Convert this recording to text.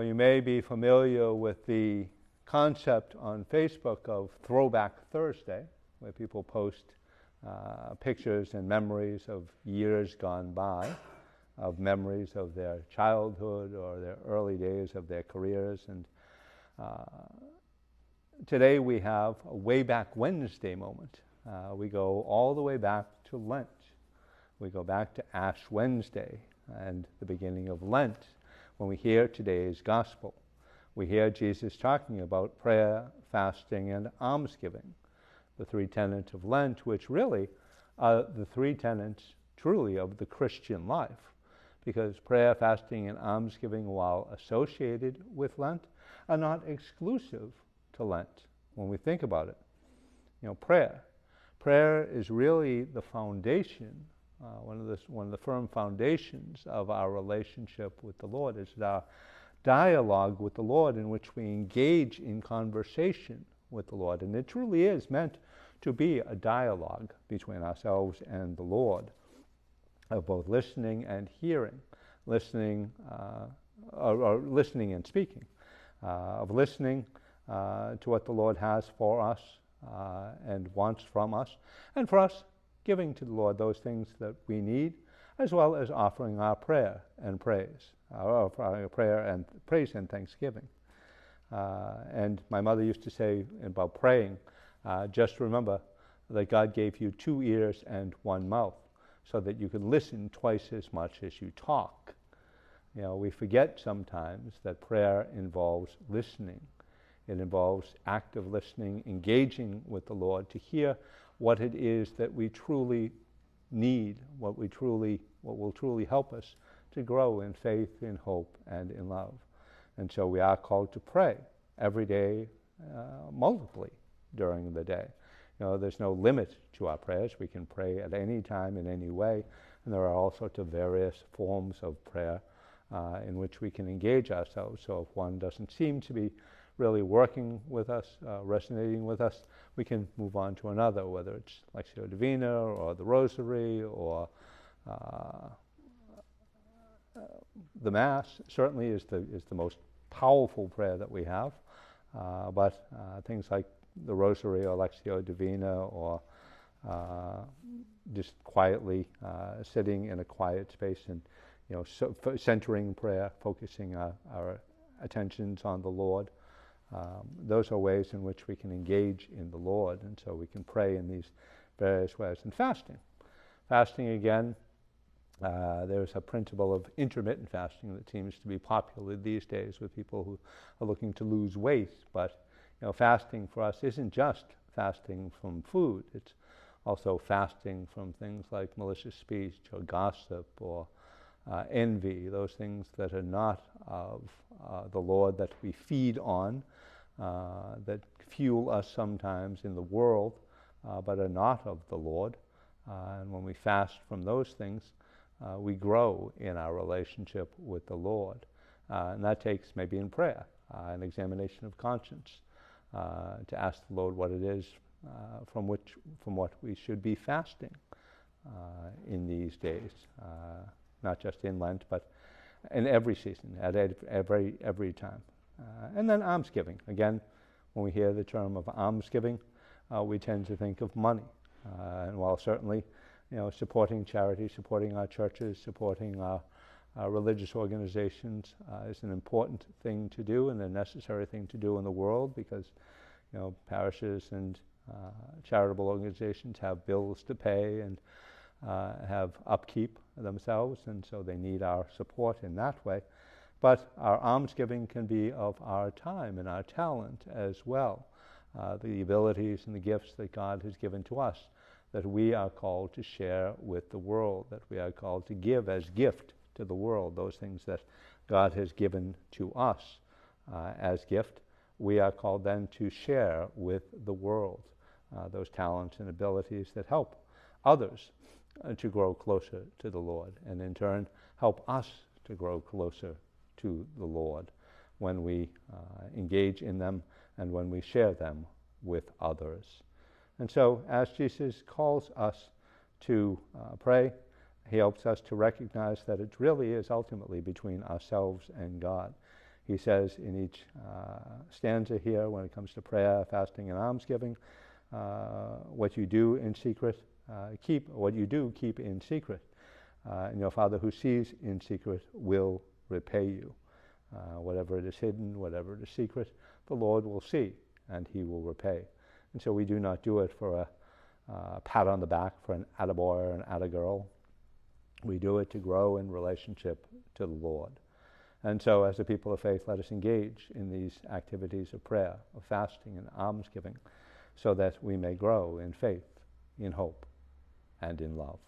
Well, you may be familiar with the concept on Facebook of Throwback Thursday, where people post pictures and memories of years gone by, of memories of their childhood or their early days of their careers. And today we have a Way Back Wednesday moment. We go all the way back to Lent. We go back to Ash Wednesday and the beginning of Lent when we hear today's gospel. We hear Jesus talking about prayer, fasting, and almsgiving, the three tenets of Lent, which really are the three tenets truly of the Christian life, because prayer, fasting, and almsgiving, while associated with Lent, are not exclusive to Lent when we think about it. Prayer is really the foundation, one of the firm foundations of our relationship with the Lord. It's our dialogue with the Lord in which we engage in conversation with the Lord. And it truly is meant to be a dialogue between ourselves and the Lord, of both listening and hearing, listening and speaking, of listening to what the Lord has for us and wants from us, and for us giving to the Lord those things that we need, as well as offering our prayer and praise, our prayer and praise and thanksgiving. And my mother used to say about praying, just remember that God gave you 2 ears and 1 mouth, so that you can listen twice as much as you talk. We forget sometimes that prayer involves listening. It involves active listening, engaging with the Lord to hear what it is that we truly need, what will truly help us to grow in faith, in hope, and in love. And so we are called to pray every day, multiply during the day. There's no limit to our prayers. We can pray at any time, in any way, and there are all sorts of various forms of prayer in which we can engage ourselves. So if one doesn't seem to be really working with us, resonating with us, we can move on to another, whether it's Lectio Divina or the Rosary or the Mass. Certainly is the most powerful prayer that we have, but things like the Rosary or Lectio Divina, or just quietly sitting in a quiet space and centering prayer, focusing our attentions on the Lord. Those are ways in which we can engage in the Lord, and so we can pray in these various ways. And fasting again, there's a principle of intermittent fasting that seems to be popular these days with people who are looking to lose weight. But fasting for us isn't just fasting from food. It's also fasting from things like malicious speech or gossip or envy, those things that are not of the Lord, that we feed on, that fuel us sometimes in the world, but are not of the Lord. And when we fast from those things, we grow in our relationship with the Lord. And that takes, maybe in prayer, an examination of conscience, to ask the Lord what it is from what we should be fasting in these days, not just in Lent, but in every season, at every time. And then almsgiving. Again, when we hear the term of almsgiving, we tend to think of money. And while certainly, supporting charity, supporting our churches, supporting our religious organizations is an important thing to do and a necessary thing to do in the world, because parishes and charitable organizations have bills to pay and have upkeep themselves, and so they need our support in that way. But our almsgiving can be of our time and our talent as well, the abilities and the gifts that God has given to us, that we are called to share with the world, that we are called to give as gift to the world, those things that God has given to us as gift. We are called then to share with the world those talents and abilities that help others to grow closer to the Lord, and in turn help us to grow closer to the Lord when we engage in them and when we share them with others. And so, as Jesus calls us to pray, he helps us to recognize that it really is ultimately between ourselves and God. He says in each stanza here, when it comes to prayer, fasting, and almsgiving, what you do in secret, keep in secret. And your Father who sees in secret will repay you. Whatever it is hidden, whatever it is secret, the Lord will see, and he will repay. And so we do not do it for a pat on the back, for an attaboy or an attagirl. We do it to grow in relationship to the Lord. And so as a people of faith, let us engage in these activities of prayer, of fasting and almsgiving, so that we may grow in faith, in hope, and in love.